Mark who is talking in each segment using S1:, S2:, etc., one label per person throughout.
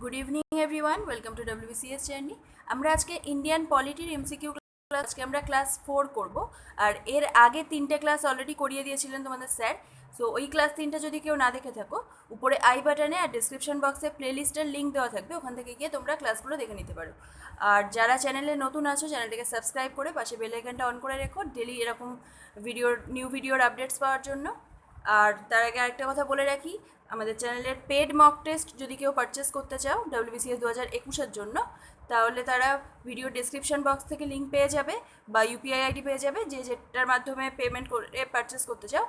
S1: Good evening everyone, welcome to WBCS journey. আমরা আজকে Indian পলিটির MCQ class আজকে আমরা ক্লাস 4 করব। আর এর আগে 3টে ক্লাস অলরেডি করিয়ে দিয়েছিলেন তোমাদের স্যার। সো ওই ক্লাস 3টা যদি কেউ না দেখে থাকো, উপরে আই বাটনে আর ডিসক্রিপশন বক্সে প্লেলিস্টের লিঙ্ক দেওয়া থাকবে, ওখান থেকে গিয়ে তোমরা ক্লাসগুলো দেখে নিতে পারো। আর যারা চ্যানেলে নতুন আছো, চ্যানেলটাকে সাবস্ক্রাইব করে পাশে বেল আইকনটা অন করে রেখো ডেলি এরকম নিউ ভিডিওর আপডেটস পাওয়ার জন্য। আর তার আগে আরেকটা কথা বলে রাখি, আমাদের চ্যানেলের পেড মক টেস্ট যদি কেউ পারচেস করতে চাও WBCS 2021-এর জন্য, তাহলে তারা ভিডিও ডিসক্রিপশন বক্স থেকে লিঙ্ক পেয়ে যাবে বা ইউপিআই আইডি পেয়ে যাবে, যেটার মাধ্যমে পেমেন্ট করে পারচেস করতে চাও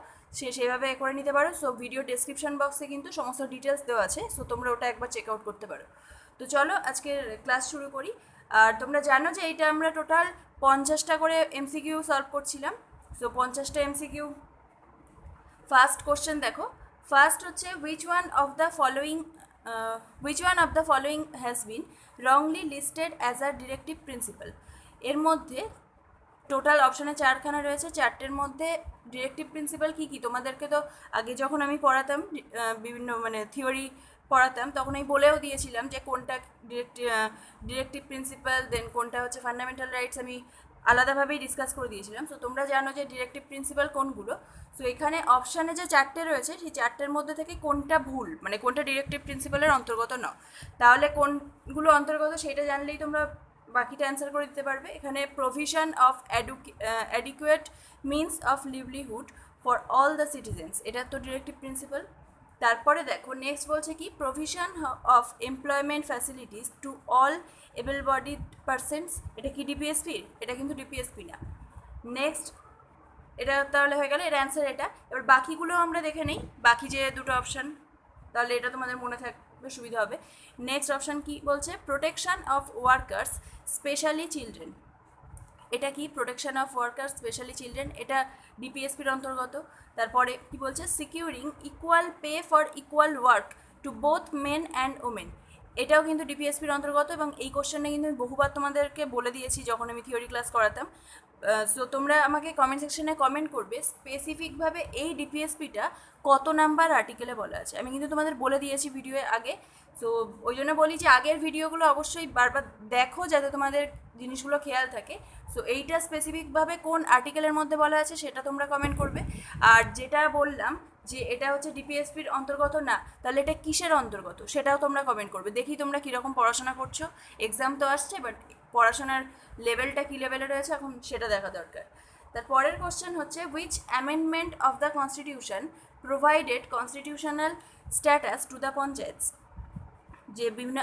S1: সেভাবে করে নিতে পারো। সো ভিডিও ডিসক্রিপশন বক্সে কিন্তু সমস্ত ডিটেলস দেওয়া আছে, সো তোমরা ওটা একবার চেক আউট করতে পারো। তো চলো আজকের ক্লাস শুরু করি। আর তোমরা জানো যে এইটা আমরা টোটাল 50টা করে এমসিকিউ সলভ করছিলাম। সো 50টা এমসিকিউ। ফার্স্ট কোশ্চেন দেখো, ফার্স্ট হচ্ছে which one of the following has been wrongly listed as a directive principle। এর মধ্যে টোটাল অপশানে 4খানা রয়েছে, 4টের মধ্যে ডিরেক্টিভ প্রিন্সিপাল কী কী তোমাদেরকে তো আগে যখন আমি পড়াতাম বিভিন্ন থিওরি পড়াতাম তখন আমি বলেও দিয়েছিলাম যে কোনটা ডিরেক্টিভ প্রিন্সিপাল, দেন কোনটা হচ্ছে ফান্ডামেন্টাল রাইটস, আমি আলাদাভাবেই ডিসকাস করে দিয়েছিলাম। সো তোমরা জানো যে ডিরেক্টিভ প্রিন্সিপাল কোনগুলো। সো এখানে অপশানে যে 4টে রয়েছে সেই 4টের মধ্যে থেকে কোনটা ভুল, কোনটা ডিরেক্টিভ প্রিন্সিপালের অন্তর্গত নয়, তাহলে কোনগুলো অন্তর্গত সেটা জানলেই তোমরা বাকিটা অ্যান্সার করে দিতে পারবে। এখানে provision of adequate means of livelihood for all the citizens, এটা তো ডিরেক্টিভ প্রিন্সিপাল। তারপরে দেখো নেক্সট বলছে কি, provision of employment facilities to all able bodied persons, এটা কি ডিপিএসপির? এটা কিন্তু ডিপিএসপি না। নেক্সট এটা তাহলে হয়ে গেল, এর অ্যান্সার এটা। এবার বাকিগুলো আমরা দেখে নিই, বাকি যে দুটো অপশান, তাহলে এটা তোমাদের মনে থাকবে, সুবিধা হবে। নেক্সট অপশান কি বলছে, protection of workers specially children, এটা কি? Protection of workers specially children, এটা ডিপিএসপির অন্তর্গত। তারপরে কি বলছে, securing equal pay for equal work to both men and women, এটাও কিন্তু ডিপিএসপির অন্তর্গত। এবং এই কোশ্চেনটা কিন্তু আমি বহুবার তোমাদেরকে বলে দিয়েছি যখন আমি থিওরি ক্লাস করাতাম। সো তোমরা আমাকে কমেন্ট সেকশনে কমেন্ট করবে স্পেসিফিকভাবে এই ডিপিএসপিটা কত নাম্বার আর্টিকেলে বলা আছে। আমি কিন্তু তোমাদের বলে দিয়েছি ভিডিওয়ে আগে। সো ওই জন্য বলি যে আগের ভিডিওগুলো অবশ্যই বারবার দেখো যাতে তোমাদের জিনিসগুলো খেয়াল থাকে। সো এইটা স্পেসিফিকভাবে কোন আর্টিকেলের মধ্যে বলা আছে সেটা তোমরা কমেন্ট করবে। আর যেটা বললাম যে এটা হচ্ছে ডিপিএসপির অন্তর্গত না, তাহলে এটা কিসের অন্তর্গত সেটাও তোমরা কমেন্ট করবে। দেখি তোমরা কীরকম পড়াশোনা করছো, এক্সাম তো আসছে, বাট পড়াশোনার লেভেলটা কী লেভেলে রয়েছে এখন সেটা দেখা দরকার। তার পরের কোশ্চেন হচ্ছে, which amendment of the constitution provided constitutional status to the panchayats, যে বিভিন্ন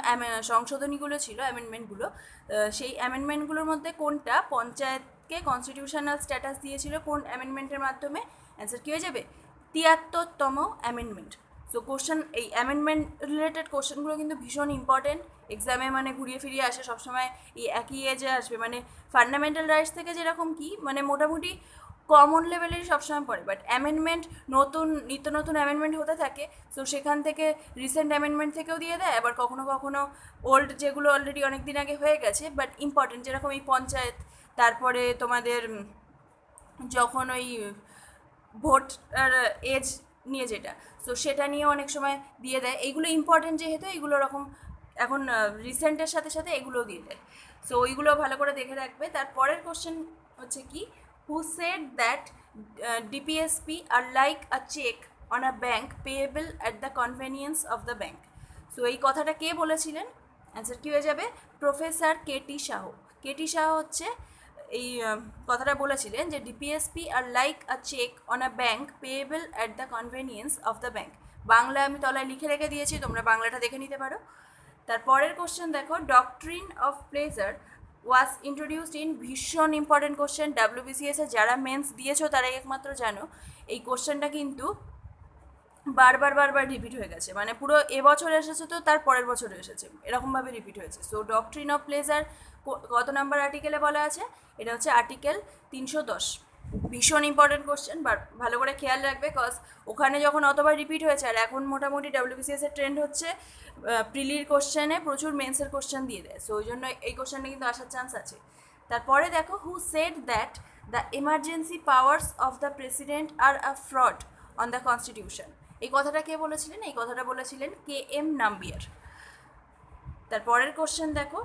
S1: সংশোধনীগুলো ছিল, অ্যামেন্ডমেন্টগুলো, সেই অ্যামেন্ডমেন্টগুলোর মধ্যে কোনটা পঞ্চায়েতকে কনস্টিটিউশনাল স্ট্যাটাস দিয়েছিল, কোন অ্যামেন্ডমেন্টের মাধ্যমে? অ্যান্সার কী হয়ে যাবে? 73তম অ্যামেন্ডমেন্ট। সো কোশ্চেন, এই অ্যামেন্ডমেন্ট রিলেটেড কোশ্চেনগুলো কিন্তু ভীষণ ইম্পর্টেন্ট, এক্সামে ঘুরিয়ে ফিরিয়ে আসে সবসময়, এই একই এজে আসবে। ফান্ডামেন্টাল রাইটস থেকে যেরকম কি মোটামুটি কমন লেভেলেরই সবসময় পড়ে, বাট অ্যামেন্ডমেন্ট নিত্য নতুন অ্যামেন্ডমেন্ট হতে থাকে। সো সেখান থেকে রিসেন্ট অ্যামেন্ডমেন্ট থেকেও দিয়ে দেয়, আবার কখনো কখনো ওল্ড যেগুলো অলরেডি অনেক দিন আগে হয়ে গেছে বাট ইম্পর্টেন্ট, যেরকম এই পঞ্চায়েত, তারপরে তোমাদের যখন ওই ভোট আর এজ নিয়ে যেটা, সো সেটা নিয়ে অনেক সময় দিয়ে দেয়। এইগুলো ইম্পর্টেন্ট যেহেতু, এইগুলো রকম এখন রিসেন্টের সাথে সাথে এগুলোও দিয়ে দেয়। সো ওইগুলো ভালো করে দেখে রাখবে। তারপরের কোশ্চেন হচ্ছে কি, who said that DPSP are like a check on a bank payable at the convenience of the bank। So এই কথাটা কে বলেছিলেন? অ্যান্সার কী হয়ে যাবে? Professor K T Shah. K T Shah হচ্ছে এই কথাটা বলেছিলেন যে DPSP are like a cheque on a bank payable at the convenience of the bank. Bangla আমি তলায় লিখে রেখে দিয়েছি, তোমরা বাংলাটা দেখে নিতে পারো। তারপরের কোশ্চেন দেখো, doctrine of pleasure was introduced in, ভীষণ ইম্পর্টেন্ট কোশ্চেন, WBCS-এ যারা মেন্স দিয়েছো তারাই একমাত্র জানো। এই কোশ্চেনটা কিন্তু বারবার রিপিট হয়ে গেছে, পুরো এবছর এসেছে তো তার পরের বছরে এসেছে, এরকমভাবে রিপিট হয়েছে। সো ডক্ট্রিন অফ প্লেজার কত নাম্বার আর্টিকেলে বলা আছে? এটা হচ্ছে আর্টিকেল 310। ভীষণ ইম্পর্টেন্ট কোশ্চেন, ভালো করে খেয়াল রাখবে, কজ ওখানে যখন অতবার রিপিট হয়েছে, আর এখন মোটামুটি WBCS-এর ট্রেন্ড হচ্ছে প্রিলির কোশ্চেনে প্রচুর মেন্সের কোশ্চেন দিয়ে দেয়। সো ওই জন্য এই কোশ্চেনটা কিন্তু আসার চান্স আছে। তারপরে দেখো, who said that the emergency powers of the president are a fraud on the constitution. এই কথাটা কে বলেছিলেন? এই কথাটা বলেছিলেন KM নাম্বিয়ার। তারপরের কোশ্চেন দেখো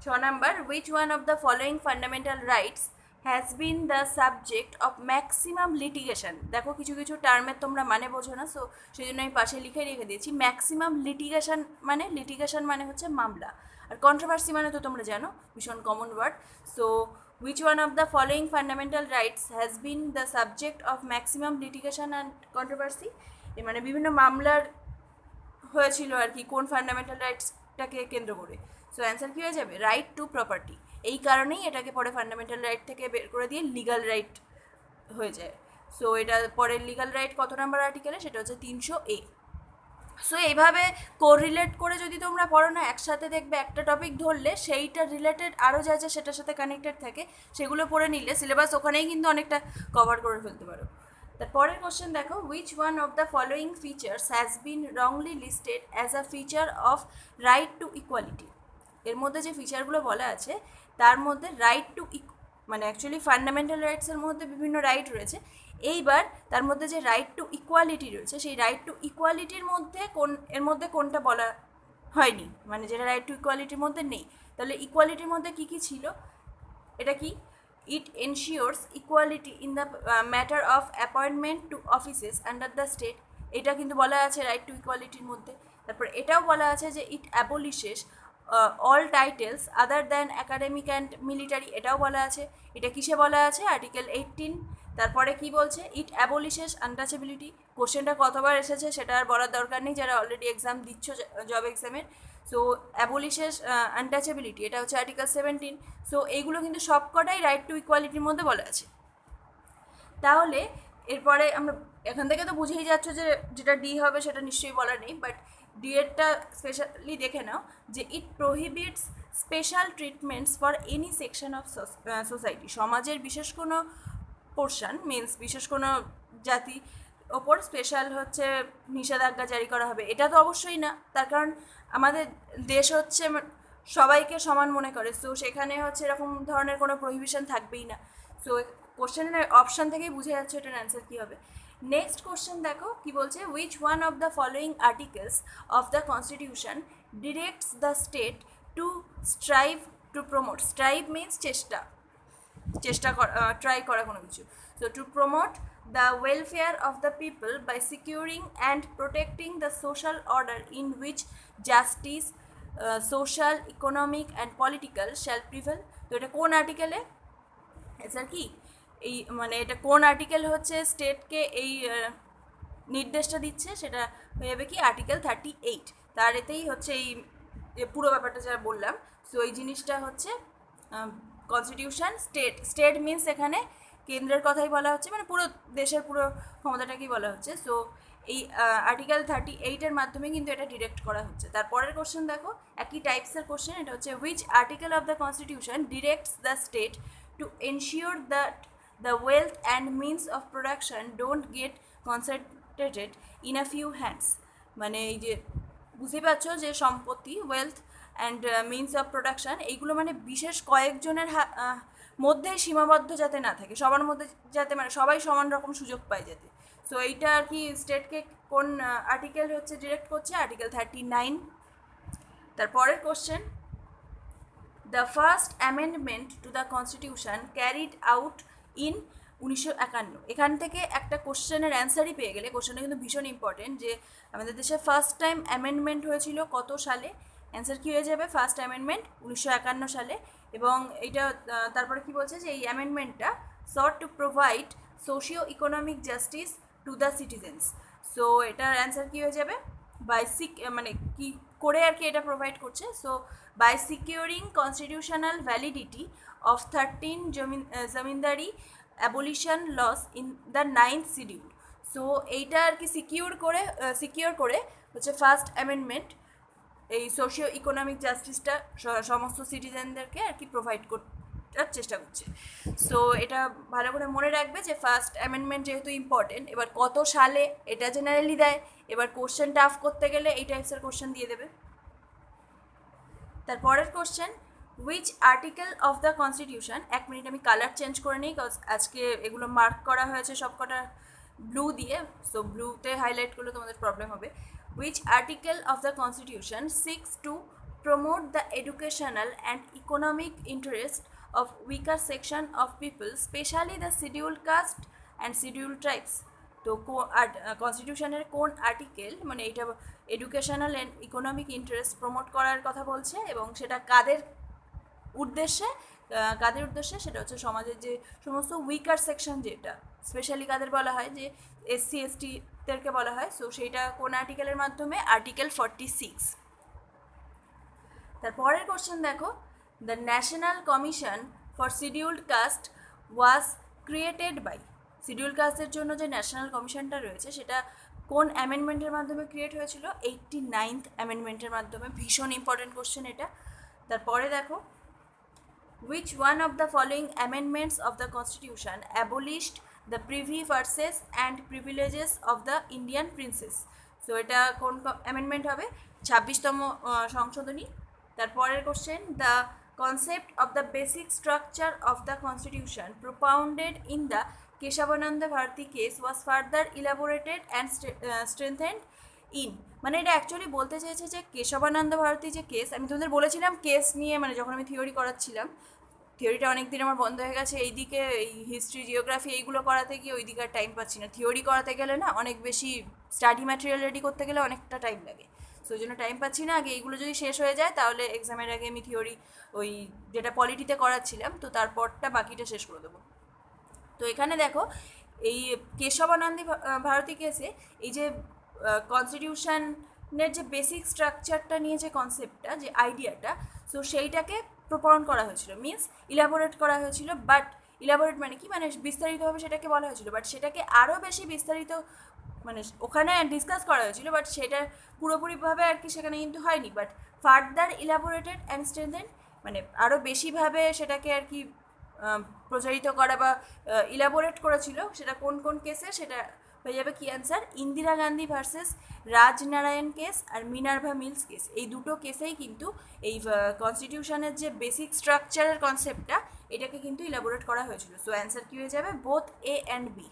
S1: 6 number, which one of the following fundamental rights has been the subject of maximum litigation? দেখো কিছু কিছু টার্মের তোমরা মানে বোঝো না, সো সেই জন্য আমি পাশে লিখে রেখে দিয়েছি। ম্যাক্সিমাম লিটিগেশন মানে হচ্ছে মামলা, আর কন্ট্রোভার্সি মানে তো তোমরা জানো, ভীষণ common word. So which one of the following fundamental rights has been the subject of maximum litigation and controversy? মানে বিভিন্ন মামলার হয়েছিল আর কি কোন ফান্ডামেন্টাল রাইটসটাকে কেন্দ্র করে। সো অ্যান্সার কী হয়ে যাবে? Right two property. এই কারণেই এটাকে পরে ফান্ডামেন্টাল রাইট থেকে বের করে দিয়ে লিগাল রাইট হয়ে যায়। সো এটা পরে লিগাল রাইট কত নাম্বার আর্টিকেলে? সেটা হচ্ছে 300A। সো এইভাবে কোরিলেট করে যদি তোমরা পড়ো না, একসাথে দেখবে একটা টপিক ধরলে সেইটা রিলেটেড আরও যা যা সেটার সাথে কানেক্টেড থাকে সেগুলো পড়ে নিলে সিলেবাস ওখানেই কিন্তু অনেকটা কভার করে ফেলতে পারো। তারপরের কোশ্চেন দেখো, which one of the following features has been wrongly listed as a feature of right to equality? এর মধ্যে যে ফিচারগুলো বলা আছে তার মধ্যে রাইট টু মানে অ্যাকচুয়ালি ফান্ডামেন্টাল রাইটসের মধ্যে বিভিন্ন রাইট রয়েছে, এইবার তার মধ্যে যে রাইট টু ইকুয়ালিটি রয়েছে সেই রাইট টু ইকুয়ালিটির মধ্যে এর মধ্যে কোনটা বলা হয়নি, মানে যেটা রাইট টু ইকুয়ালিটির মধ্যে নেই। তাহলে ইকুয়ালিটির মধ্যে কী কী ছিল? এটা কি? It ensures equality in the matter of appointment to offices under the state, এটা কিন্তু বলা আছে রাইট টু ইকুয়ালিটির মধ্যে। তারপর এটাও বলা আছে যে it abolishes all titles other than academic and military, এটাও বলা আছে। এটা কিসে বলা আছে? আর্টিকেল 18। তারপরে কি বলছে? ইট অ্যাবলিশেস আনটাচেবিলিটি। কোশ্চেনটা কতবার এসেছে সেটা আর বলার দরকার নেই যারা অলরেডি এক্সাম দিচ্ছ জব এক্সামের। সো অ্যাবলিশেস আনটাচেবিলিটি, এটা হচ্ছে আর্টিকেল 17। সো এইগুলো কিন্তু সবকটাই রাইট টু ইকুয়ালিটির মধ্যে বলা আছে। তাহলে এরপরে আমরা এখান থেকে তো বুঝেই যাচ্ছ যে যেটা ডি হবে সেটা নিশ্চয়ই বলা নেই, বাট ডি এরটা স্পেশালি দেখে নাও যে it prohibits special treatments for any section of society. সমাজের বিশেষ কোনো পোর্শন মিনস বিশেষ কোনো জাতি ওপর স্পেশাল হচ্ছে নিষেধাজ্ঞা জারি করা হবে, এটা তো অবশ্যই না। তার কারণ আমাদের দেশ হচ্ছে সবাইকে সমান মনে করে, সো সেখানে হচ্ছে এরকম ধরনের কোনো প্রহিবিশন থাকবেই না। সো কোশ্চেনের অপশান থেকেই বুঝে যাচ্ছে এটার অ্যান্সার কী হবে। নেক্সট কোশ্চেন দেখো কি বলছে, which one of the following articles of the constitution directs the state to strive to promote. Strive means চেষ্টা করা, ট্রাই করা কোনো কিছু। So to promote the welfare of the people by securing and protecting the social order in which justice, social, economic and political shall prevail. তো এটা কোন আর্টিকেলে? Sir কি এই মানে এটা কোন আর্টিকেল হচ্ছে স্টেটকে এই নির্দেশটা দিচ্ছে? সেটা হয়ে যাবে কি আর্টিকেল 38। তার এতেই হচ্ছে এই পুরো ব্যাপারটা যা বললাম। সো এই জিনিসটা হচ্ছে কনস্টিটিউশন স্টেট মিনস এখানে কেন্দ্রের কথাই বলা হচ্ছে, মানে পুরো দেশের পুরো ক্ষমতাটাকেই বলা হচ্ছে। সো এই আর্টিকেল 38-এর মাধ্যমে কিন্তু এটা ডিরেক্ট করা হচ্ছে। তারপরের কোশ্চেন দেখো একই টাইপসের কোশ্চেন, এটা হচ্ছে which article of the constitution directs the state to ensure that the wealth and means of production don't get concentrated in a few hands. মানে এই যে বুঝতে পারছো যে সম্পত্তি, wealth and means of production, এইগুলো মানে বিশেষ কয়েকজনের মধ্যেই সীমাবদ্ধ যাতে না থাকে, সবার মধ্যে যাতে মানে সবাই সমান রকম সুযোগ পায় যাতে। সো এইটা আর কি স্টেটকে কোন আর্টিকেল হচ্ছে ডিরেক্ট করছে? আর্টিকেল 39। তারপরের question, the first amendment to the constitution carried out in 1951। এখান থেকে একটা কোশ্চেনের অ্যান্সারই পেয়ে গেলে। কোশ্চেনটা কিন্তু ভীষণ ইম্পর্টেন্ট যে আমাদের দেশে ফার্স্ট টাইম অ্যামেন্ডমেন্ট হয়েছিল কত সালে? অ্যান্সার কী হয়ে যাবে? ফার্স্ট অ্যামেন্ডমেন্ট 1951 সালে। এবং এইটা তারপরে কি বলছে যে এই অ্যামেন্ডমেন্টটা sought to provide socio economic justice to the citizens. So এটার অ্যান্সার কী হয়ে যাবে? বাই মানে কি করে আর কি এটা প্রোভাইড করছে? So by securing constitutional validity of 13 zamindari abolition laws in the 9th schedule. So এইটা আর কি সিকিউর করে হচ্ছে ফার্স্ট অ্যামেন্ডমেন্ট এই সোশিও ইকোনমিক জাস্টিসটা সমস্ত সিটিজেনদেরকে আর কি প্রোভাইড করার চেষ্টা করছে। সো এটা ভালো করে মনে রাখবে যে ফার্স্ট অ্যামেন্ডমেন্ট যেহেতু ইম্পর্টেন্ট, এবার কত সালে এটা জেনারেলি দেয়, এবার কোশ্চেন টাফ করতে গেলে এই টাইপসের কোশ্চেন দিয়ে দেবে। তারপরের question, which article of the constitution, এক মিনিট আমি কালার চেঞ্জ করে নিই, কজ আজকে এগুলো মার্ক করা হয়েছে সব কটা ব্লু দিয়ে, সো ব্লুতে হাইলাইট করলে তোমাদের প্রবলেম হবে। Which article of the Constitution seeks to promote the educational and economic interest of weaker section of people, especially the scheduled caste and scheduled tribes. তো কনস্টিটিউশনের কোন আর্টিকেল মানে এটা educational and economic interest promote করার কথা বলছে এবং সেটা উদ্দেশ্যে সেটা হচ্ছে সমাজের যে সমস্ত উইকার সেকশন, যেটা স্পেশালি কাদের বলা হয়, যে এসসি এসটিদেরকে বলা হয়। সো সেইটা কোন আর্টিকেলের মাধ্যমে? আর্টিকেল 46। তারপরের কোশ্চেন দেখো, the national commission for scheduled caste was created by. Schedule কাস্টের জন্য যে ন্যাশনাল কমিশনটা রয়েছে সেটা কোন অ্যামেন্ডমেন্টের মাধ্যমে ক্রিয়েট হয়েছিল? 89th অ্যামেন্ডমেন্টের মাধ্যমে। ভীষণ ইম্পর্টেন্ট কোশ্চেন এটা। তারপরে দেখো, which one of the following amendments of the constitution abolished the privy purses and privileges of the Indian princes? So এটা কোন অ্যামেন্ডমেন্ট হবে? 26তম সংশোধনী। তারপরের question, the concept of the basic structure of the constitution propounded in the Keshavananda Bharati case was further elaborated and strengthened in। মানে এটা actually বলতে চেয়েছে যে কেশবানন্দ ভারতী যে কেস, আমি তোমাদের বলেছিলাম কেস নিয়ে, মানে যখন আমি থিওরি করাচ্ছিলাম, থিওরিটা অনেক দিন আমার বন্ধ হয়ে গেছে, এইদিকে এই হিস্ট্রি জিওগ্রাফি এইগুলো করাতে গিয়ে ওইদিকে আর টাইম পাচ্ছি না। থিওরি করাতে গেলে না অনেক বেশি স্টাডি ম্যাটেরিয়াল রেডি করতে গেলে অনেকটা টাইম লাগে, সো ওই জন্য টাইম পাচ্ছি না। আগে এইগুলো যদি শেষ হয়ে যায় তাহলে এক্সামের আগে আমি থিওরি ওই যেটা পলিটিতে করাচ্ছিলাম তো তারপরটা বাকিটা শেষ করে দেবো। তো এখানে দেখো, এই কেশবানন্দী ভারতী কেসে এই যে কনস্টিটিউশনের যে বেসিক স্ট্রাকচারটা নিয়ে যে কনসেপ্টটা, যে আইডিয়াটা, সো সেইটাকে প্রপন করা হয়েছিল, মিনস ইলাবোরেট করা হয়েছিল। বাট ইলাবোরেট মানে কি, মানে বিস্তারিতভাবে সেটাকে বলা হয়েছিল, বাট সেটাকে আরও বেশি বিস্তারিত মানে ওখানে ডিসকাস করা হয়েছিল, বাট সেটা পুরোপুরিভাবে আর কি সেখানে কিন্তু হয়নি। বাট ফার্দার ইলাবোরেটেড অ্যান্ড স্ট্রেনথেন্ড মানে আরও বেশিভাবে সেটাকে আর কি প্রচারিত করা বা ইলাবোরেট করেছিল। সেটা কোন কোন কেসে? সেটা হয়ে যাবে কি answer, Indira Gandhi versus Raj Narain case আর মিনার্ভা মিলস কেস। এই দুটো কেসেই কিন্তু এই কনস্টিটিউশনের যে বেসিক স্ট্রাকচারের কনসেপ্টটা এটাকে কিন্তু ইলাবোরেট করা হয়েছিল। সো অ্যান্সার কী হয়ে যাবে? Both A and B.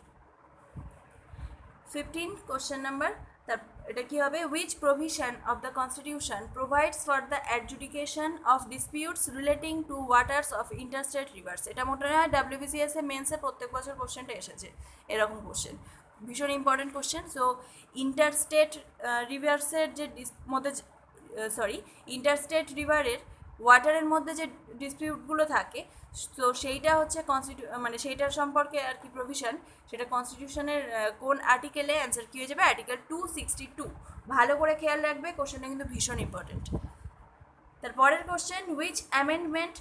S1: 15 question number, তার এটা কী হবে? Which provision of the constitution provides for the adjudication of disputes relating to waters of interstate rivers. এটা মোটে হয় WBCS মেন্সে প্রত্যেক বছর কোশ্চেনটা এসেছে এরকম কোশ্চেন, ভীষণ ইম্পর্টেন্ট কোশ্চেন। সো ইন্টারস্টেট রিভার্সের যে ইন্টারস্টেট রিভারের ওয়াটারের মধ্যে যে ডিসপিউটগুলো থাকে, তো সেইটা হচ্ছে মানে সেইটার সম্পর্কে আর কি প্রভিশন, সেটা কনস্টিটিউশনের কোন আর্টিকেলে? অ্যান্সার কী হয়ে যাবে? আর্টিকেল 262। ভালো করে খেয়াল রাখবে, কোশ্চেনটা কিন্তু ভীষণ ইম্পর্টেন্ট। তারপরের question, which amendment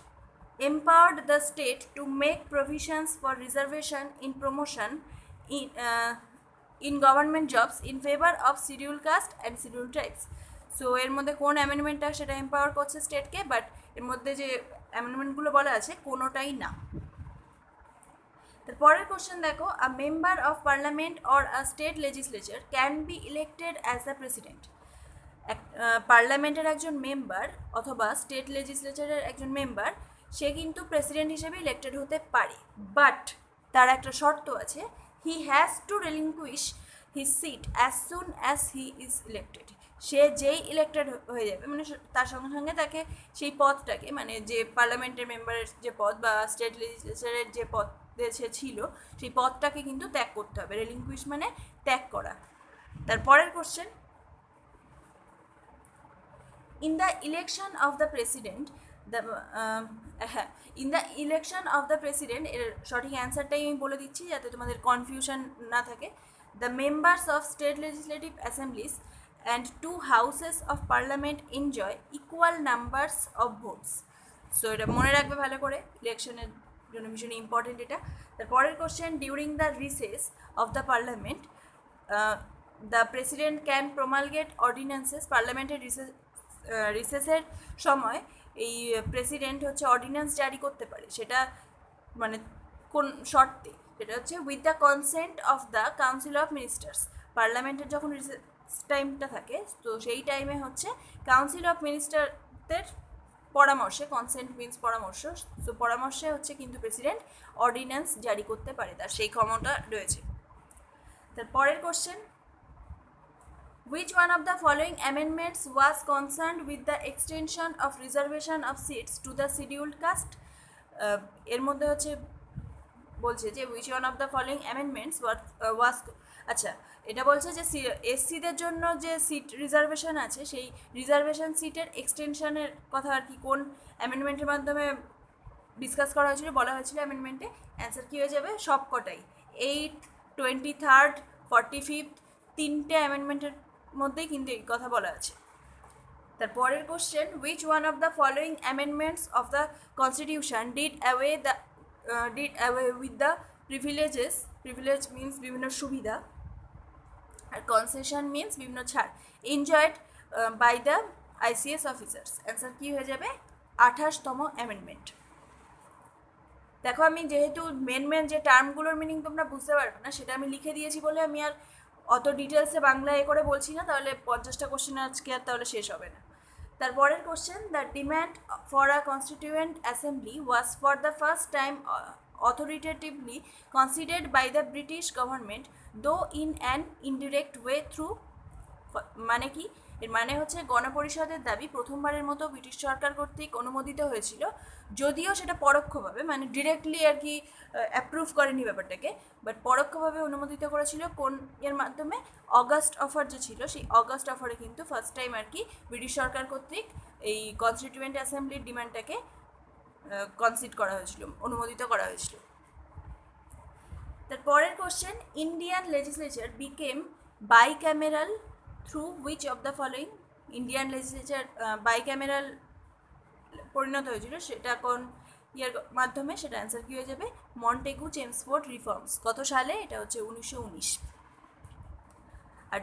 S1: empowered the state to make provisions for reservation in promotion in government jobs in favor of scheduled caste and scheduled tribes? So এর মধ্যে কোন অ্যামেন্ডমেন্টটা সেটা এম্পাওয়ার করছে স্টেটকে, বাট এর মধ্যে যে অ্যামেন্ডমেন্টগুলো বলা আছে কোনোটাই না। তারপরের কোশ্চেন দেখো, আ member of parliament or a state legislature can be elected as the president. পার্লামেন্টের একজন মেম্বার অথবা স্টেট লেজিসলেচারের একজন মেম্বার সে কিন্তু প্রেসিডেন্ট হিসেবে ইলেক্টেড হতে পারে, বাট তার একটা শর্ত আছে, he has to relinquish his seat as soon as he is elected. সে যেই ইলেক্টেড হয়ে যাবে মানে তার সঙ্গে সঙ্গে তাকে সেই পদটাকে, মানে যে পার্লামেন্টের মেম্বারের যে পদ বা স্টেট লেজিসলেচারের যে পদে সে ছিল সেই পদটাকে কিন্তু ত্যাগ করতে হবে। রিলিঙ্কুইশ মানে ত্যাগ করা। তারপরের question, in the election of the president এর সঠিক অ্যান্সারটাই আমি বলে দিচ্ছি যাতে তোমাদের কনফিউশন না থাকে। The members of state legislative Assembly's and 2 houses of parliament enjoy equal numbers of votes. So এটা মনে রাখবে ভালো করে, ইলেকশনের জন্য ভীষণ ইম্পর্টেন্ট এটা। তারপরের question, during the recess of the parliament the president can promulgate ordinances. পার্লামেন্টের রিসেসের সময় এই প্রেসিডেন্ট হচ্ছে অর্ডিন্যান্স জারি করতে পারে, সেটা মানে কোন শর্তে? সেটা হচ্ছে with the consent of the council of ministers. পার্লামেন্টের যখন রিসেস টাইমটা থাকে তো সেই টাইমে হচ্ছে কাউন্সিল অফ মিনিস্টারদের পরামর্শে, কনসেন্ট মিনস পরামর্শ, তো পরামর্শে হচ্ছে কিন্তু প্রেসিডেন্ট অর্ডিন্যান্স জারি করতে পারে, তার সেই ক্ষমতা রয়েছে। তারপরের question, Which one of the following amendments was concerned with the extension of reservation of seats to the scheduled caste? এর মধ্যে হচ্ছে বলছে যে which one of the following amendments was, আচ্ছা এটা বলছে যে এসসিদের জন্য যে সিট রিজার্ভেশন আছে সেই রিজার্ভেশন সিটের এক্সটেনশনের কথা আর কি কোন অ্যামেন্ডমেন্টের মাধ্যমে ডিসকাস করা হয়েছিল, বলা হয়েছিল অ্যামেন্ডমেন্টে। অ্যান্সার কী হয়ে যাবে? সব কটাই, 8, 23rd, 45th, তিনটে অ্যামেন্ডমেন্টের মধ্যেই কিন্তু এই কথা বলা আছে। তারপরের question, which one of the following amendments of the constitution did away with the privileges, privilege means বিভিন্ন সুবিধা, আর কনসেশন মিনস বিভিন্ন ছাড়, enjoyed by the ICS officers. Answer কী হয়ে যাবে? 28তম অ্যামেন্ডমেন্ট। দেখো আমি যেহেতু মেন যে টার্মগুলোর মিনিং তোমরা বুঝতে পারবে না সেটা আমি লিখে দিয়েছি বলে আমি আর অত ডিটেলসে বাংলা করে বলছি না, তাহলে 50টা কোশ্চেন আজকে আর তাহলে শেষ হবে না। তারপরের question, the demand for a constituent assembly was for the first time authoritatively considered by the British government, though in an indirect way through, মানে কি? এর মানে হচ্ছে গণপরিষদের দাবি প্রথমবারের মতো ব্রিটিশ সরকার কর্তৃক অনুমোদিত হয়েছিল, যদিও সেটা পরোক্ষভাবে, মানে ডিরেক্টলি আর কি অ্যাপ্রুভ করেনি ব্যাপারটাকে, বাট পরোক্ষভাবে অনুমোদিত করেছিল কোন এর মাধ্যমে? অগাস্ট অফার যে ছিল সেই অগাস্ট অফারে কিন্তু ফার্স্ট টাইম আর কি ব্রিটিশ সরকার কর্তৃক এই কনস্টিটিউয়েন্ট অ্যাসেম্বলির ডিমান্ডটাকে কনসিড করা হয়েছিল, অনুমোদিত করা হয়েছিল। তারপরের question, Indian legislature became bicameral through which of the following? Indian legislature bicameral পরিণত হয়েছিল সেটা কোন ইয়ার মাধ্যমে? সেটা অ্যান্সার কী হয়ে যাবে? Montagu Chelmsford reforms. কত সালে? এটা হচ্ছে 1919। আর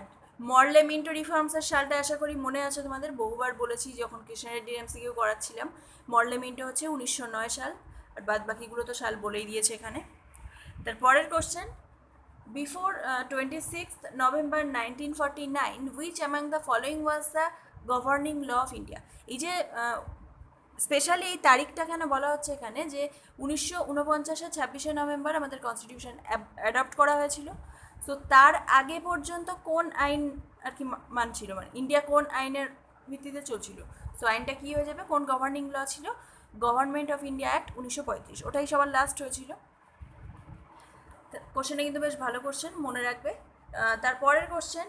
S1: মরলে মিন্টো রিফর্মসের সালটা আশা করি মনে আছে তোমাদের, বহুবার বলেছি যখন কৃষ্ণ রেড্ডির এমসিকিউ করাচ্ছিলাম। মরলে মিন্টো হচ্ছে 1909 সাল, আর বাদ বাকিগুলো তো সাল বলেই দিয়েছে এখানে। তারপরের question, before 26th November 1949 which among the following was the governing law of India? এই যে স্পেশালি এই তারিখটা কেন বলা হচ্ছে এখানে, যে 1949-এর 26শে নভেম্বর আমাদের কনস্টিটিউশন অ্যাডপ্ট করা হয়েছিল। সো তার আগে পর্যন্ত কোন আইন আর কি মানছিল, মানে ইন্ডিয়া কোন আইনের ভিত্তিতে চলছিল? সো আইনটা কী হয়ে যাবে? কোন গভর্নিং ল ছিল? গভর্নমেন্ট অফ ইন্ডিয়া অ্যাক্ট 1935, ওটাই সবার লাস্ট হয়েছিল। কোশ্চেনটা কিন্তু বেশ ভালো কোশ্চেন, মনে রাখবে। তারপরের question,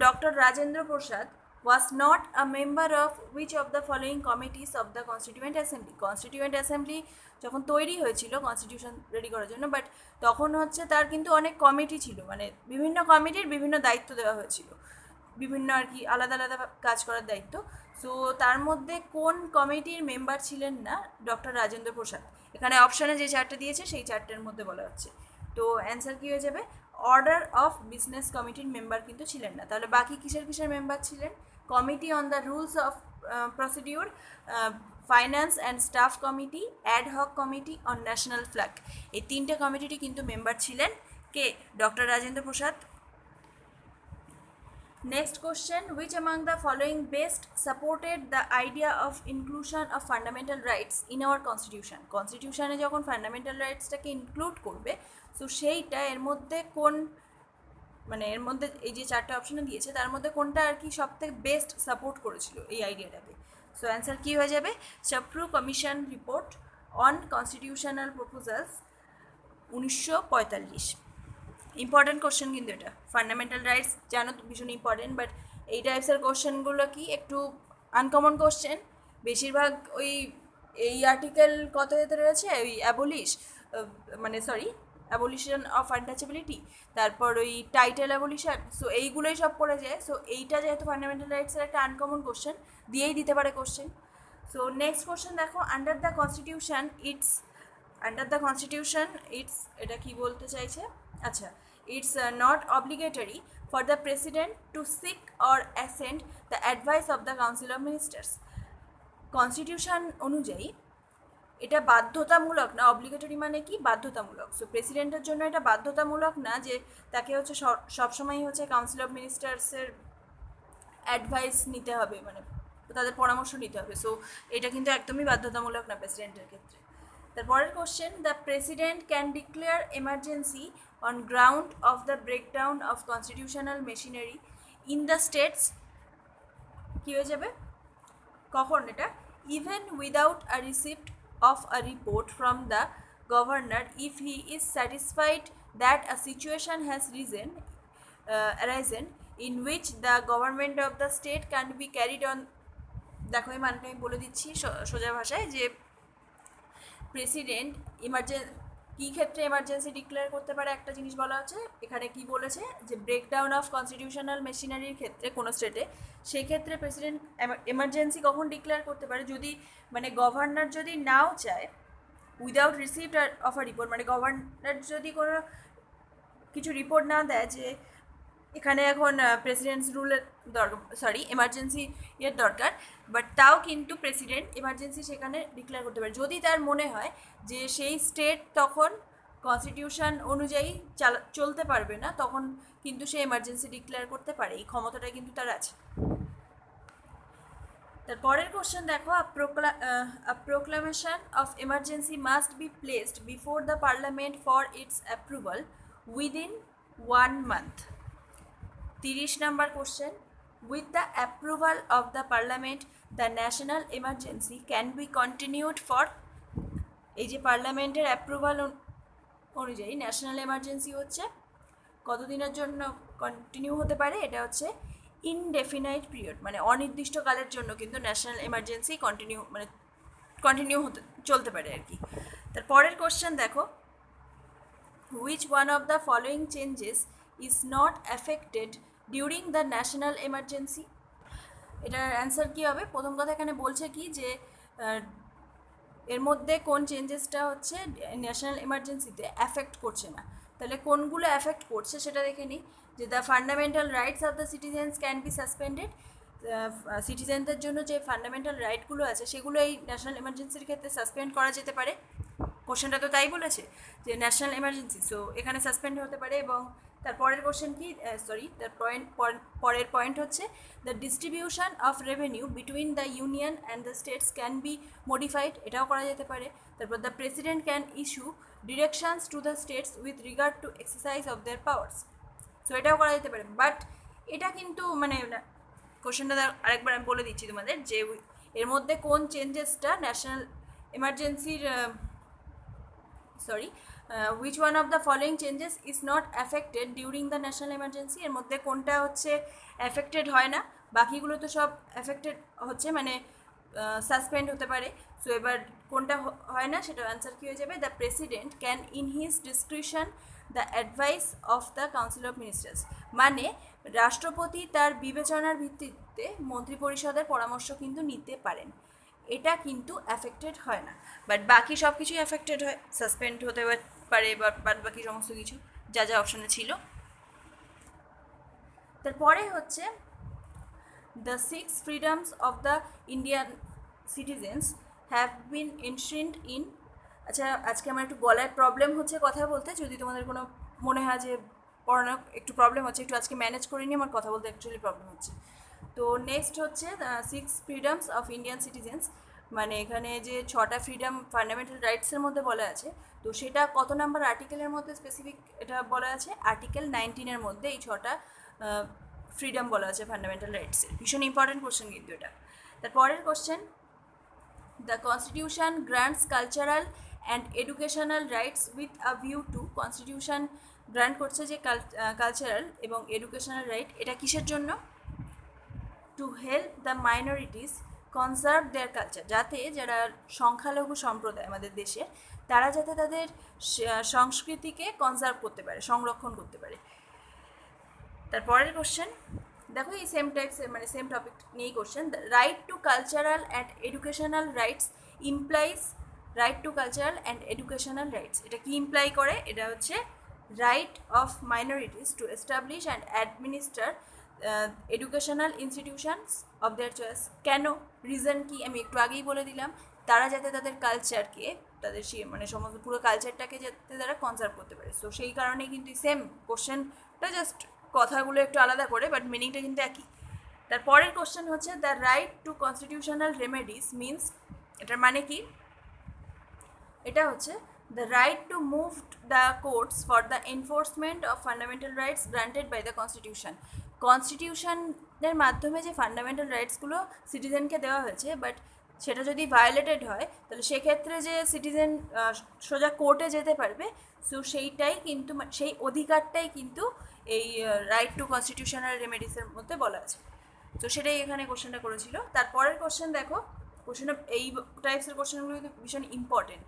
S1: doctor Rajendra Prasad was not a member of which of the following committees of the Constituent Assembly? Constituent assembly যখন তৈরি হয়েছিল কনস্টিটিউশন রেডি করার জন্য, বাট তখন হচ্ছে তার কিন্তু অনেক কমিটি ছিল, মানে বিভিন্ন কমিটির বিভিন্ন দায়িত্ব দেওয়া হয়েছিল, বিভিন্ন আর কি আলাদা আলাদা কাজ করার দায়িত্ব। সো তার মধ্যে কোন কমিটির মেম্বার ছিলেন না? ডক্টর রাজেন্দ্র প্রসাদ। এখানে অপশানে যে চারটে দিয়েছে সেই চারটের মধ্যে বলা হচ্ছে। তো অ্যান্সার কী হয়ে যাবে? অর্ডার অফ বিজনেস কমিটির মেম্বার কিন্তু ছিলেন না। তাহলে বাকি কিসের মেম্বার ছিলেন? Committee on the rules of procedure, finance and staff committee, ad hoc committee on national flag. এই তিনটে কমিটিরই কিন্তু মেম্বার ছিলেন কে? Doctor Rajendra Prasad. Next question, which among the following best supported the idea of inclusion of fundamental rights in our constitution? কনস্টিটিউশনে যখন fundamental রাইটসটাকে include করবে, so সেইটা এর মধ্যে কোন, মানে এর মধ্যে এই যে চারটে অপশনে দিয়েছে তার মধ্যে কোনটা আর কি সব থেকে বেস্ট সাপোর্ট করেছিল এই আইডিয়াটাকে? সো অ্যান্সার কী হয়ে যাবে? Sapru commission report on constitutional proposals 1945। Important question কিন্তু এটা, ফান্ডামেন্টাল রাইটস জানো তো ভীষণ ইম্পর্টেন্ট, বাট এই টাইপসের কোশ্চেনগুলো কি একটু আনকমন কোশ্চেন। বেশিরভাগ ওই এই আর্টিকেল কত এতে রয়েছে, ওই অ্যাবলিশন অফ আনটাচেবিলিটি, তারপর ওই টাইটেল অ্যাবলিশন, সো এইগুলোই সব পড়ে যায়। সো এইটা যেহেতু ফান্ডামেন্টাল রাইটসের একটা আনকমন কোশ্চেন, দিয়েই দিতে পারে কোশ্চেন। সো নেক্সট কোশ্চেন দেখো, আন্ডার দ্য কনস্টিটিউশন ইটস এটা কি বলতে চাইছে? আচ্ছা, it's not obligatory for the president to seek or assent the advice of the council of ministers. Constitution অনুযায়ী এটা বাধ্যতামূলক না। অব্লিগেটরি মানে কি? বাধ্যতামূলক। সো প্রেসিডেন্টের জন্য এটা বাধ্যতামূলক না যে তাকে হচ্ছে সবসময়ই হচ্ছে কাউন্সিল অফ মিনিস্টার্সের অ্যাডভাইস নিতে হবে, মানে তাদের পরামর্শ নিতে হবে। সো এটা কিন্তু একদমই বাধ্যতামূলক না প্রেসিডেন্টের ক্ষেত্রে। তারপরের question, the president can declare emergency on ground of the breakdown of constitutional machinery in the states, কী হয়ে যাবে, কখন এটা, even without a receipt of a report from the governor if he is satisfied that a situation has arisen in which the government of the state can be carried on। দেখো এই মানটা আমি বলে দিচ্ছি সোজা ভাষায়, যে প্রেসিডেন্ট কী ক্ষেত্রে এমার্জেন্সি ডিক্লেয়ার করতে পারে, একটা জিনিস বলা হচ্ছে এখানে, কি বলেছে যে ব্রেকডাউন অফ কনস্টিটিউশনাল মেশিনারির ক্ষেত্রে কোনো স্টেটে, সেক্ষেত্রে প্রেসিডেন্ট এমার্জেন্সি কখন ডিক্লেয়ার করতে পারে, যদি মানে গভর্নর যদি নাও চায়, without receipt of a report, মানে গভর্নর যদি কোনো কিছু রিপোর্ট না দেয় যে এখানে এখন প্রেসিডেন্টস রুলের দরকার, এমার্জেন্সি এর দরকার, বাট তাও কিন্তু প্রেসিডেন্ট এমার্জেন্সি সেখানে ডিক্লেয়ার করতে পারে যদি তার মনে হয় যে সেই স্টেট তখন কনস্টিটিউশন অনুযায়ী চলতে পারবে না, তখন কিন্তু সে এমার্জেন্সি ডিক্লেয়ার করতে পারে, এই ক্ষমতাটা কিন্তু তার আছে। তারপরের কোশ্চেন দেখো, a proclamation of emergency must be placed before the parliament for its approval within 1 month। 30 number question, with the approval of the parliament the national emergency can be continued for, এই যে পার্লামেন্টের approval অনুযায়ী national emergency হচ্ছে কতদিনের জন্য continue হতে পারে, এটা হচ্ছে ইনডেফিনাইট পিরিয়ড, মানে অনির্দিষ্টকালের জন্য কিন্তু ন্যাশনাল এমার্জেন্সি কন্টিনিউ হতে চলতে পারে আর কি। তারপরের কোশ্চেন দেখো, which one of the following changes is not affected during the national emergency? এটার অ্যান্সার কী হবে, প্রথম কথা এখানে বলছে কি যে এর মধ্যে কোন চেঞ্জেসটা হচ্ছে ন্যাশনাল এমার্জেন্সিতে অ্যাফেক্ট করছে না, তাহলে কোনগুলো অ্যাফেক্ট করছে সেটা দেখে নিই। যে the fundamental rights of the citizens can be suspended, সিটিজেনদের জন্য যে ফান্ডামেন্টাল রাইটগুলো আছে সেগুলো এই ন্যাশনাল এমার্জেন্সির ক্ষেত্রে সাসপেন্ড করা যেতে পারে, কোশ্চেনটা তো তাই বলেছে যে ন্যাশনাল এমার্জেন্সি, সো এখানে সাসপেন্ড হতে পারে। এবং তারপরের কোশ্চেন কি, পরের পয়েন্ট হচ্ছে the distribution of revenue between the union and the states can be modified, এটাও করা যেতে পারে। তারপর the president can issue directions to the states with regard to exercise of their powers, so এটাও করা যেতে পারে। বাট এটা কিন্তু মানে কোশ্চেনটা আরেকবার আমি বলে দিচ্ছি তোমাদের, যে এর মধ্যে কোন চেঞ্জেসটা national এমার্জেন্সির which one of the following changes is not affected during the national emergency, এর মধ্যে কোনটা হচ্ছে অ্যাফেক্টেড হয় না, বাকিগুলো তো সব অ্যাফেক্টেড হচ্ছে, মানে সাসপেন্ড হতে পারে। সো এবার কোনটা হয় না সেটা অ্যান্সার কী হয়ে যাবে, the president can in his description the advice of the council of ministers, মানে রাষ্ট্রপতি তার বিবেচনার ভিত্তিতে মন্ত্রিপরিষদের পরামর্শ কিন্তু নিতে পারেন, এটা কিন্তু অ্যাফেক্টেড হয় না। বাট বাকি সব কিছুই অ্যাফেক্টেড হয়, সাসপেন্ড হতে পারে বা বাকি সমস্ত কিছু যা যা অপশানে ছিল। তারপরে হচ্ছে the 6 freedoms of the Indian citizens have been enshrined in, আচ্ছা আজকে আমার একটু গলায় প্রবলেম হচ্ছে কথা বলতে, যদি তোমাদের কোনো মনে হয় যে পড়ানো একটু প্রবলেম হচ্ছে, একটু আজকে ম্যানেজ করে নিয়ে আমার কথা বলতে অ্যাকচুয়ালি প্রবলেম হচ্ছে। তো নেক্সট হচ্ছে 6 freedoms of Indian citizens, মানে এখানে যে 6টা ফ্রিডম ফান্ডামেন্টাল রাইটসের মধ্যে বলা আছে, তো সেটা কত নাম্বার আর্টিকেলের মধ্যে স্পেসিফিক এটা বলা আছে, আর্টিকেল 19-এর মধ্যে এই 6টা ফ্রিডম বলা আছে ফান্ডামেন্টাল রাইটসের। ভীষণ ইম্পর্টেন্ট কোশ্চেন কিন্তু এটা। তারপরের question, the constitution grants cultural and educational rights with a view to, constitution grant করছে যে কালচারাল এবং এডুকেশনাল রাইট, এটা কিসের জন্য, to help the minorities conserve there culture, যাতে যারা সংখ্যালঘু সম্প্রদায় আমাদের দেশের, তারা যাতে তাদের সংস্কৃতিকে কনজার্ভ করতে পারে, সংরক্ষণ করতে পারে। তারপরের কোশ্চেন দেখো, এই সেম টপিক নিয়েই question, the right two cultural and educational rights implies, right two cultural and educational rights এটা কি ইমপ্লাই করে, এটা হচ্ছে right of minorities to establish and administer educational institutions of their choice. কেন, reason কি, আমি একটু আগেই বলে দিলাম, তারা যাতে তাদের কালচারকে, তাদের মানে সমস্ত পুরো কালচারটাকে যাতে তারা কনজার্ভ করতে পারে। সো সেই কারণেই কিন্তু সেম কোশ্চেনটা, জাস্ট কথাগুলো একটু আলাদা করে, বাট মিনিংটা কিন্তু একই। তারপরের কোশ্চেন হচ্ছে the right to constitutional remedies means, এটার মানে কি, এটা হচ্ছে the right to move the courts for the enforcement of fundamental rights granted by the constitution. কনস্টিটিউশনের মাধ্যমে যে ফান্ডামেন্টাল রাইটসগুলো সিটিজেনকে দেওয়া হয়েছে, বাট সেটা যদি ভায়োলেটেড হয় তাহলে সেক্ষেত্রে যে সিটিজেন সোজা কোর্টে যেতে পারবে, সো সেইটাই কিন্তু সেই অধিকারটাই কিন্তু এই রাইট টু কনস্টিটিউশনাল রেমেডিসের মধ্যে বলা আছে। তো সেটাই এখানে কোশ্চেনটা করেছিল। তারপরের কোশ্চেন দেখো, কোশ্চেনটা এই টাইপসের কোশ্চেনগুলো কিন্তু ভীষণ ইম্পর্টেন্ট।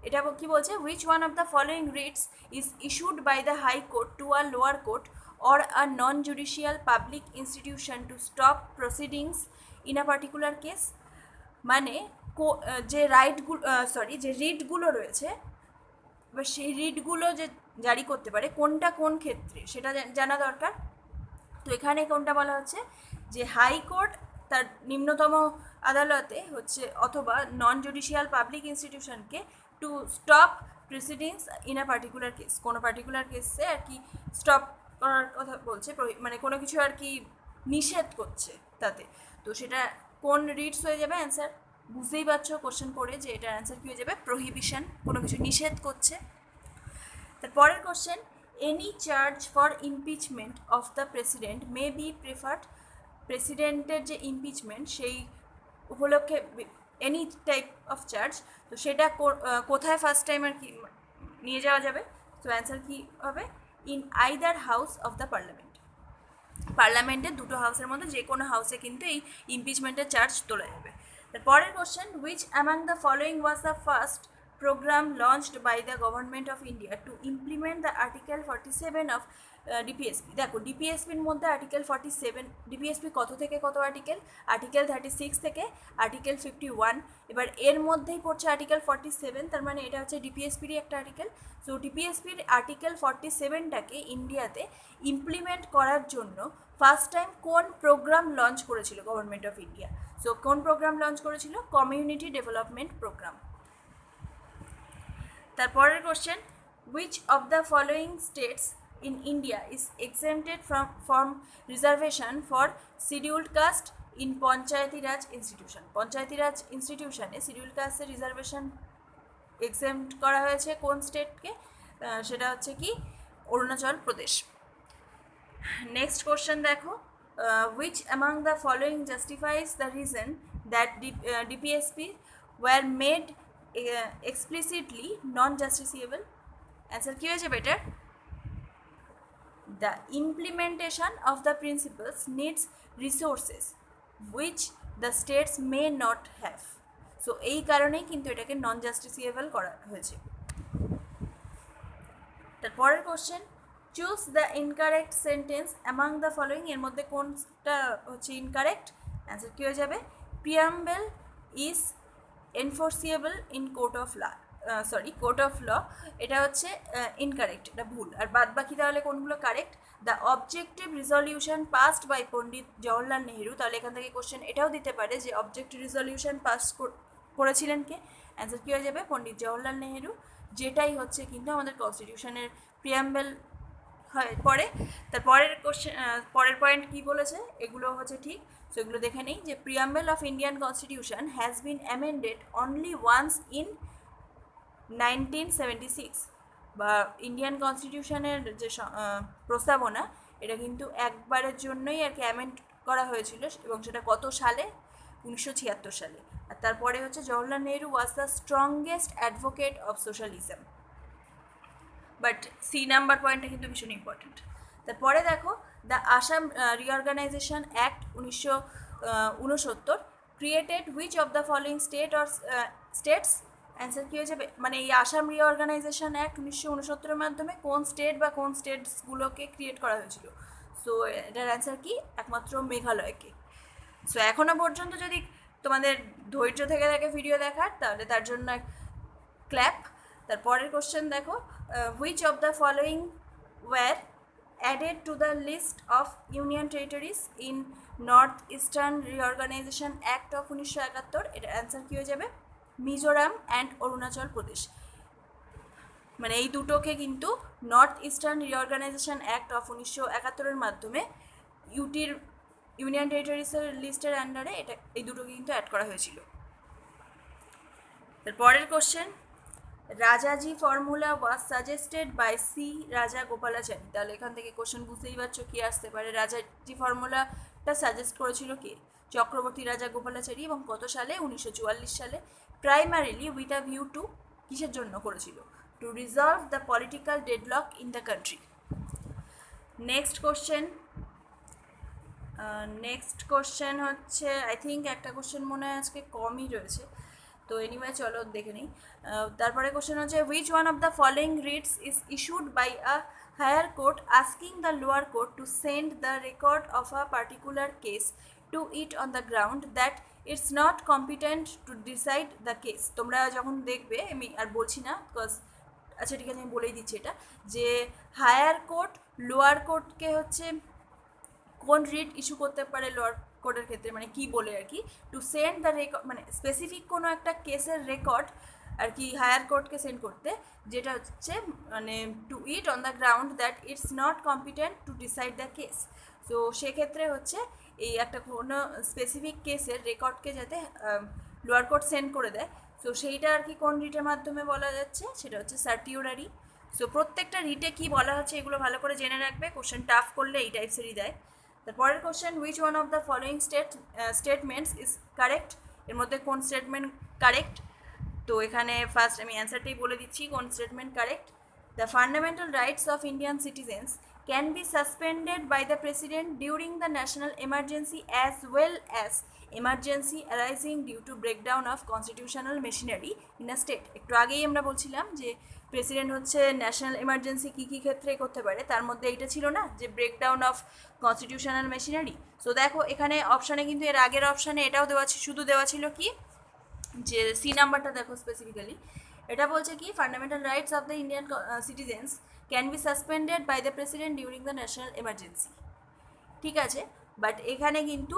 S1: এটা কি বলছে, which one of the following writs is issued by the high court to a lower court or a non-judicial public institution to stop proceedings in a particular case? মানে যে যে রিটগুলো রয়েছে বা সেই রিটগুলো যে জারি করতে পারে কোনটা কোন ক্ষেত্রে সেটা জানা দরকার। তো এখানে কোনটা বলা হচ্ছে যে হাইকোর্ট তার নিম্নতম আদালতে হচ্ছে অথবা নন জুডিশিয়াল পাবলিক ইনস্টিটিউশনকে to stop proceedings in a particular case, কোনো পার্টিকুলার কেসে আর কি স্টপ করার কথা বলছে, মানে কোনো কিছু আর কি নিষেধ করছে তাতে। তো সেটা কোন রিটস হয়ে যাবে? অ্যান্সার বুঝতেই পারছো কোশ্চেন পড়ে যে এটার অ্যান্সার কী হয়ে যাবে, প্রহিবিশন, কোনো কিছু নিষেধ করছে। তারপরের question, any charge for impeachment of the president may be preferred. প্রেসিডেন্টের যে ইমপিচমেন্ট সেই উপলক্ষে এনি টাইপ অফ চার্জ, তো সেটা কোথায় ফার্স্ট টাইম আর কি নিয়ে যাওয়া যাবে? তো অ্যান্সার কী হবে, in either house of the parliament. পার্লামেন্টের দুটো হাউসের মধ্যে যে কোনো হাউসে কিন্তু এই ইমপিচমেন্টের চার্জ তোলা যাবে। তারপরের question, which among the following was the first program launched by the government of India to implement the Article 47 of DPSP. দেখো ডিপিএসপির মধ্যে আর্টিকেল 47, ডিপিএসপি কত থেকে কত আর্টিকেল? আর্টিকেল 36 থেকে আর্টিকেল 51। এবার এর মধ্যেই পড়ছে আর্টিকেল 47, তার মানে এটা হচ্ছে ডিপিএসপিরই একটা আর্টিকেল। সো ডিপিএসপির আর্টিকেল 47টাকে ইন্ডিয়াতে ইমপ্লিমেন্ট করার জন্য ফার্স্ট টাইম কোন প্রোগ্রাম লঞ্চ করেছিল গভর্নমেন্ট অফ ইন্ডিয়া? সো কোন প্রোগ্রাম লঞ্চ করেছিল? Community development programme. তারপরের question, which of the following states in India is exempted from reservation for scheduled caste in panchayati raj institution? Panchayati raj ইনস্টিটিউশনে scheduled কাস্টের reservation exempt করা হয়েছে কোন স্টেটকে? সেটা হচ্ছে কি অরুণাচল প্রদেশ। নেক্সট কোশ্চেন দেখো, which among the following justifies the reason that DPSP were made explicitly non-justiciable? Answer কি হয়েছে better? The implementation of the principles needs resources which the states may not have. So এই কারণেই কিন্তু এটাকে নন জাস্টিসিয়েবল করা হয়েছে। তারপরের question, choose the incorrect sentence among the following. এর মধ্যে কোনটা হচ্ছে ইনকারেক্ট? অ্যান্সার কী হয়ে যাবে, preamble is enforceable in court of law. এটা হচ্ছে ইনকারেক্ট, এটা ভুল। আর বাদ বাকি তাহলে কোনগুলো correct? The objective resolution passed by Pandit Jawaharlal Nehru. তাহলে এখান থেকে কোশ্চেন এটাও দিতে পারে যে অবজেক্টিভ রিজলিউশন পাস করেছিলেন কে? অ্যান্সার কী হয়ে যাবে, পণ্ডিত জওহরলাল নেহেরু, যেটাই হচ্ছে কিন্তু আমাদের কনস্টিটিউশনের প্রিয়াম্বল পড়ে। তারপরের কোশ্চেন, পরের পয়েন্ট কী বলেছে, এগুলো হচ্ছে ঠিক। সো এগুলো দেখে নিই যে preamble of Indian constitution has been amended only once in 1976। বা ইন্ডিয়ান কনস্টিটিউশনের যে প্রস্তাবনা, এটা কিন্তু একবারের জন্যই আর কি অ্যামেন্ড করা হয়েছিল, এবং সেটা কত সালে? 1976 সালে। আর তারপরে হচ্ছে Jawaharlal Nehru was the strongest advocate of socialism. But C number পয়েন্টটা কিন্তু ভীষণ ইম্পর্টেন্ট। তারপরে দেখো, the Assam reorganisation act 1969 created which of the following state or states? Answer কী হয়ে যাবে, মানে এই আসাম রিঅর্গানাইজেশন অ্যাক্ট 1969-এর মাধ্যমে কোন স্টেট বা কোন স্টেটসগুলোকে ক্রিয়েট করা হয়েছিল? সো এটার অ্যান্সার কি, একমাত্র মেঘালয়কে। সো এখনও পর্যন্ত যদি তোমাদের ধৈর্য থেকে থাকে ভিডিও দেখার, তাহলে তার জন্য ক্ল্যাপ। তারপরের কোশ্চেন দেখো, which of the following were added to the list of union territories in north eastern reorganisation act of 1971? এটার অ্যান্সার কী হয়ে যাবে, মিজোরাম অ্যান্ড অরুণাচল প্রদেশ। মানে এই দুটোকে কিন্তু north eastern reorganisation act of 1971-এর মাধ্যমে ইউটির ইউনিয়ন টেরিটরিজের লিস্টের আন্ডারে এই দুটোকে কিন্তু অ্যাড করা হয়েছিল। পরের question, Rajaji formula was suggested by C Rajagopalachari. তাহলে এখান থেকে কোশ্চেন বুঝতেই পারছো কি আসতে পারে। রাজাজি ফর্মুলাটা সাজেস্ট করেছিল কে? চক্রবর্তী রাজা গোপালাচারী। এবং কত সালে? 1944 সালে। Primarily with a view to, কিসের জন্য করেছিল? Two resolve the political deadlock in the country. Next question হচ্ছে, আই থিঙ্ক একটা কোশ্চেন মনে হয় আজকে কমই রয়েছে, তো এনিওয়ে চলো দেখে নিই। তারপরে কোশ্চেন হচ্ছে, which one of the following writs is issued by a higher court asking the lower court to send the record of a particular case to it on the ground that it's not competent to decide the case. তোমরা যখন দেখবে, আমি আর বলছি না because, আচ্ছা ঠিক আছে আমি বলেই দিচ্ছি এটা, যে হায়ার কোর্ট লোয়ার কোর্টকে হচ্ছে কোন রিট ইস্যু করতে পারে লোয়ার কোর্টের ক্ষেত্রে, মানে কি বলে আর কি, টু সেন্ড দ্য রেকর্ড, মানে স্পেসিফিক কোনো একটা কেসের রেকর্ড আর কি হায়ার কোর্টকে সেন্ড করতে, যেটা হচ্ছে মানে to it on the ground that it's not competent to decide the case. তো সেক্ষেত্রে হচ্ছে এই একটা কোনো স্পেসিফিক কেসের রেকর্ডকে যাতে লোয়ার কোর্ট সেন্ড করে দেয়, তো সেইটা আর কি কোন রিটের মাধ্যমে বলা যাচ্ছে, সেটা হচ্ছে সার্টিউরারি। সো প্রত্যেকটা রিটে কী বলা হচ্ছে এগুলো ভালো করে জেনে রাখবে, কোশ্চেন টাফ করলে এই টাইপসেরই দেয়। তারপরের question, which one of the following statements is correct. এর মধ্যে কোন স্টেটমেন্ট কারেক্ট? তো এখানে ফার্স্ট আমি অ্যান্সারটাই বলে দিচ্ছি কোন statement correct. The fundamental rights of Indian citizens can be suspended by the president during the national emergency as well as emergency arising due to breakdown of constitutional machinery in a state. একটু আগেই আমরা বলছিলাম যে president হচ্ছে national emergency কী কী ক্ষেত্রে করতে পারে, তার মধ্যে এইটা ছিল না, যে breakdown of constitutional machinery. So দেখো এখানে অপশানে কিন্তু এর আগের অপশানে এটাও দেওয়া শুধু দেওয়া ছিল কি, যে সি নাম্বারটা দেখো স্পেসিফিক্যালি এটা বলছে কি, fundamental rights of the Indian citizens can be suspended by the president during the national emergency. ঠিক আছে, বাট এখানে কিন্তু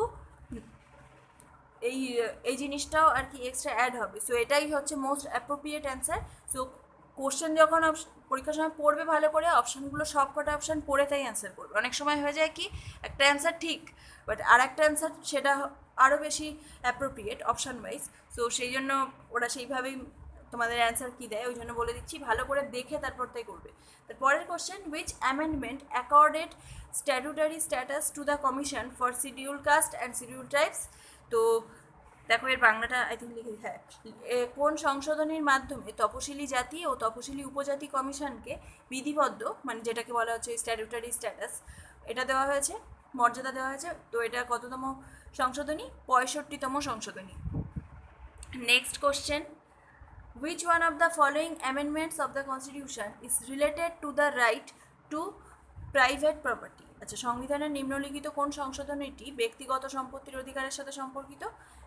S1: এই জিনিসটাও আর কি এক্সট্রা অ্যাড হবে। সো এটাই হচ্ছে most appropriate answer. So question যখন পরীক্ষার সময় পড়বে ভালো করে, অপশানগুলো সব কটা অপশান পড়ে তাই অ্যান্সার করবে। অনেক সময় হয়ে যায় কি, একটা অ্যান্সার ঠিক বাট আর একটা অ্যান্সার সেটা আরও বেশি অ্যাপ্রোপ্রিয়েট অপশান ওয়াইজ। সো সেই জন্য ওরা সেইভাবেই তোমাদের অ্যান্সার কী দেয় ওই জন্য বলে দিচ্ছি, ভালো করে দেখে তারপর তাই করবে। তারপরের question, which amendment accorded statutory status to the commission for schedule caste and schedule tribes. তো দেখো এর বাংলাটা আই থিঙ্ক লিখে, হ্যাঁ, কোন সংশোধনীর মাধ্যমে তপশিলি জাতি ও তপশিলি উপজাতি কমিশনকে বিধিবদ্ধ, মানে যেটাকে বলা হচ্ছে স্ট্যাটুটারি স্ট্যাটাস, এটা দেওয়া হয়েছে, মর্যাদা দেওয়া হয়েছে। তো এটা কততম সংশোধনী? 65তম সংশোধনী। Next question, which one of the following amendments of the constitution is related to the right to private property? আচ্ছা, সংবিধানের নিম্নলিখিত কোন সংশোধনীটি ব্যক্তিগত সম্পত্তির অধিকারের সাথে সম্পর্কিত?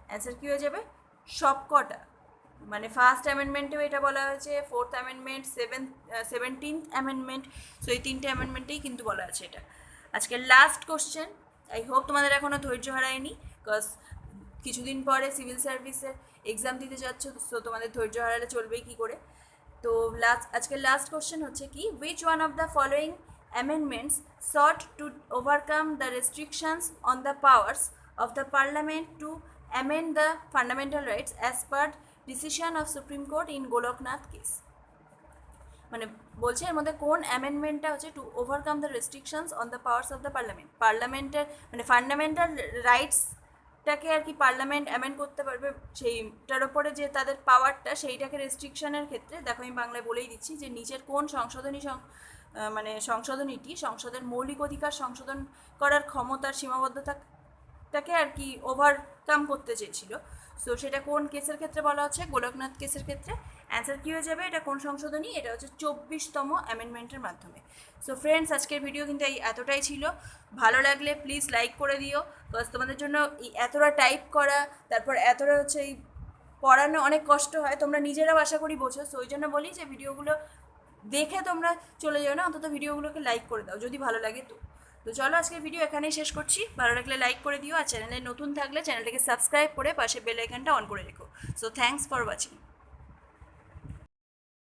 S1: অ্যান্সার কী হয়ে যাবে? সবকটা, মানে ফার্স্ট অ্যামেন্ডমেন্টেও এটা বলা হয়েছে, fourth amendment, 17th amendment. So এই তিনটে অ্যামেন্ডমেন্টেই কিন্তু বলা আছে এটা। আজকে লাস্ট কোশ্চেন, আই হোপ তোমাদের এখনও ধৈর্য হারায়নি, বিকজ কিছুদিন পরে সিভিল সার্ভিসের এক্সাম দিতে যাচ্ছ, সো তোমাদের ধৈর্য হারালে চলবেই কী করে। তো আজকের লাস্ট কোশ্চেন হচ্ছে কি, which one of the following amendments sought to overcome the restrictions on the powers of the parliament to amend the fundamental rights as per decision of Supreme Court in Goloknath case? মানে বলছে এর মধ্যে কোন অ্যামেন্ডমেন্টটা হচ্ছে to overcome the restrictions on the powers of the parliament, পার্লামেন্টের মানে fundamental রাইটসটাকে আর কি parliament amend করতে পারবে, সেইটার ওপরে যে তাদের পাওয়ারটা সেইটাকে রেস্ট্রিকশনের ক্ষেত্রে, দেখো আমি বাংলায় বলেই দিচ্ছি, যে নিচের কোন মানে সংশোধনীটি সংসদের মৌলিক অধিকার সংশোধন করার ক্ষমতার সীমাবদ্ধতাকে আর কি ওভারকাম করতে চেয়েছিল। সো সেটা কোন কেসের ক্ষেত্রে বলা হচ্ছে? গোলকনাথ কেসের ক্ষেত্রে। অ্যান্সার কী হয়ে যাবে? এটা কোন সংশোধনী? এটা হচ্ছে 24তম অ্যামেন্ডমেন্টের মাধ্যমে। সো ফ্রেন্ডস, আজকের ভিডিও কিন্তু এই এতটাই ছিল। ভালো লাগলে প্লিজ লাইক করে দিও, বিকজ তোমাদের জন্য এই এতটা টাইপ করা, তারপর এতটা হচ্ছে এই পড়ানো অনেক কষ্ট হয়, তোমরা নিজেরাও আশা করি বোঝো। সো ওই জন্য বলি যে ভিডিওগুলো দেখে তোমরা চলে যাও না, অন্তত ভিডিওগুলোকে লাইক করে দাও যদি ভালো লাগে। তো চলো আজকের ভিডিও এখানেই শেষ করছি। ভালো লাগলে লাইক করে দিও, আর চ্যানেলে নতুন থাকলে চ্যানেলটাকে সাবস্ক্রাইব করে পাশে বেল আইকনটা অন করে রেখো। So thanks for watching.